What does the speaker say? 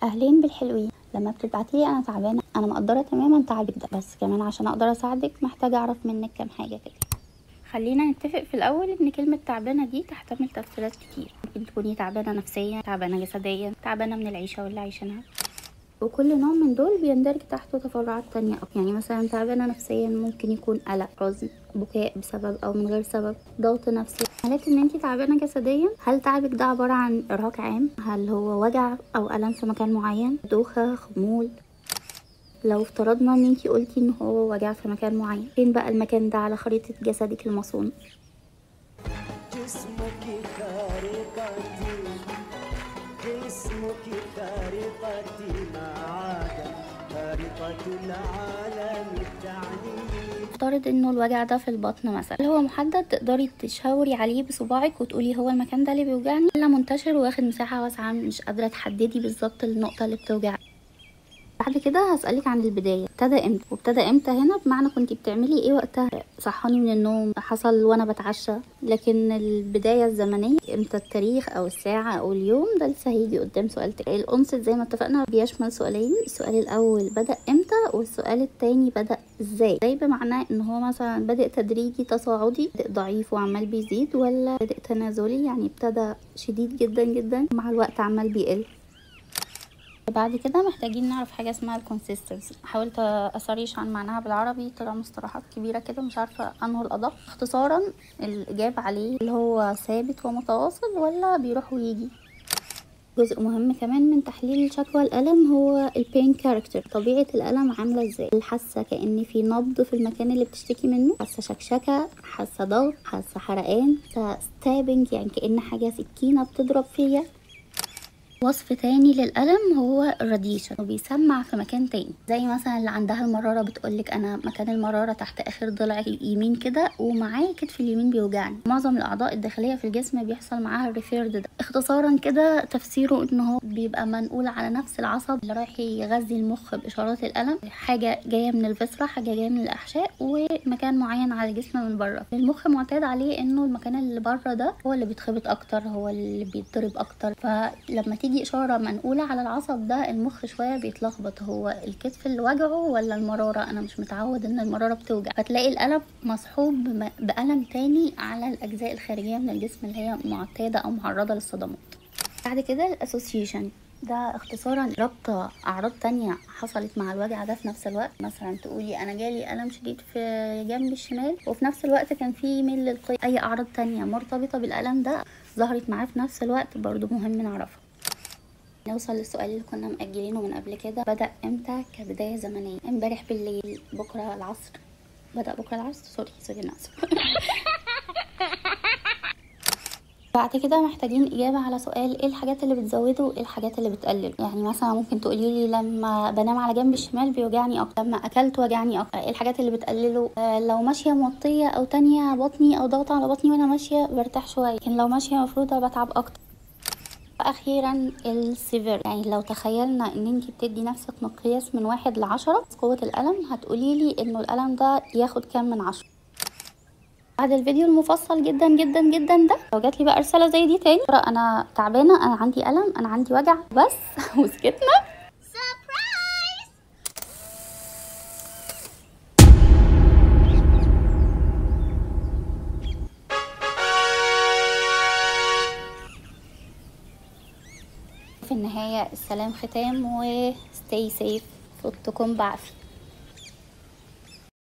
اهلين بالحلوين. لما بتبعتيلي انا تعبانه انا مقدره تماما تعبك ده، بس كمان عشان اقدر اساعدك محتاجه اعرف منك كام حاجه كده. خلينا نتفق في الاول ان كلمه تعبانه دي تحتمل تفسيرات كتير. ممكن تكوني تعبانه نفسيا، تعبانه جسديا، تعبانه من العيشه واللي عايشينها، وكل نوع من دول بيندرج تحته تفرعات تانية. يعني مثلا تعبانة نفسيا ممكن يكون قلق، حزن، بكاء بسبب او من غير سبب، ضغط نفسي. لكن انتي تعبانة جسديا، هل تعبك ده عبارة عن ارهاق عام؟ هل هو وجع او الم في مكان معين، دوخة، خمول؟ لو افترضنا ان انتي قلتي ان هو وجع في مكان معين، فين بقى المكان ده على خريطة جسدك المصون؟ اسمك خارطتي ما عاد خارطة العالم التعني. افترض انه الوجع ده في البطن مثلا، هل هو محدد تقدري تشاوري عليه بصباعك وتقولي هو المكان ده اللي بيوجعني، ولا منتشر واخد مساحة واسعة مش قادرة تحددي بالظبط النقطة اللي بتوجعك؟ بعد كده هسألك عن البداية، ابتدى امتى؟ وابتدى امتى هنا بمعنى كنتي بتعملي ايه وقتها؟ صحاني من النوم، حصل وانا بتعشى. لكن البداية الزمنية امتى، التاريخ او الساعة او اليوم، ده لسه هيجي قدام. سؤال تاني، الأنصت زي ما اتفقنا بيشمل سؤالين. السؤال الاول بدأ امتى، والسؤال التاني بدأ ازاي. زي بمعنى ان هو مثلا بادئ تدريجي تصاعدي، بادئ ضعيف وعمال بيزيد، ولا بادئ تنازلي يعني ابتدى شديد جدا جدا مع الوقت عمال بيقل. بعد كده محتاجين نعرف حاجه اسمها الكونسيستنسي. حاولت اسريش عن معناها بالعربي، طلع مصطلحات كبيره كده مش عارفه انه الادق. اختصارا الاجابه عليه اللي هو ثابت ومتواصل ولا بيروح ويجي. جزء مهم كمان من تحليل شكوى الألم هو البين كاركتر. طبيعة الألم عاملة ازاي؟ حاسة كأن في نبض في المكان اللي بتشتكي منه، حاسة شكشكة، حاسة ضغط، حاسة حرقان، حاسة ستابنج يعني كأن حاجة سكينة بتضرب فيا. وصف تاني للألم هو الراديشن، وبيسمع في مكان تاني. زي مثلا اللي عندها المرارة بتقولك أنا مكان المرارة تحت آخر ضلع اليمين كده، ومعاه كتف اليمين بيوجعني. معظم الأعضاء الداخلية في الجسم بيحصل معاها الريفيرد ده. اختصارا كده تفسيره إن هو بيبقى منقول على نفس العصب اللي رايح يغذي المخ بإشارات الألم. حاجة جاية من الفسرة، حاجة جاية من الأحشاء، ومكان معين على الجسم من بره. المخ معتاد عليه إنه المكان اللي بره ده هو اللي بيتخبط أكتر، هو اللي بيتضرب أكتر. فلما تيجي إشارة منقولة على العصب ده، المخ شوية بيتلخبط، هو الكتف اللي وجعه ولا المرارة؟ أنا مش متعود إن المرارة بتوجع. فتلاقي الألم مصحوب بألم تاني على الأجزاء الخارجية من الجسم اللي هي معتادة أو معرضة للصدمات. بعد كده الأسوسيشن، ده اختصارا ربط أعراض تانية حصلت مع الوجع ده في نفس الوقت. مثلا تقولي أنا جالي ألم شديد في جنب الشمال، وفي نفس الوقت كان في ميل للقيء. أي أعراض تانية مرتبطة بالألم ده ظهرت معاه في نفس الوقت برضو مهم نعرفها. نوصل للسؤال اللي كنا مأجلينه من قبل كده، بدأ امتى كبداية زمنية؟ امبارح بالليل، بكرة العصر. بدأ بكرة العصر، سوري أنا آسفة. بعد كده محتاجين إجابة على سؤال ايه الحاجات اللي بتزوده وايه الحاجات اللي بتقلله. يعني مثلا ممكن تقوليلي لما بنام على جنب الشمال بيوجعني أكتر، لما أكلت وجعني أكتر. ايه الحاجات اللي بتقلله؟ لو ماشية موطية أو تانية بطني أو ضغط على بطني وأنا ماشية برتاح شوية، لكن لو ماشية مفروضة بتعب أكتر. اخيرا السيفير، يعني لو تخيلنا ان انتي بتدي نفسك مقياس من 1 ل10 قوة الألم، هتقوليلي انه الألم ده ياخد كام من 10. بعد الفيديو المفصل جدا جدا جدا ده، لو جاتلي بقى رسالة زي دي تاني، انا تعبانة، انا عندي ألم، انا عندي وجع بس وسكتنا، في النهاية السلام ختام و stay safe. فوتكم بعافية.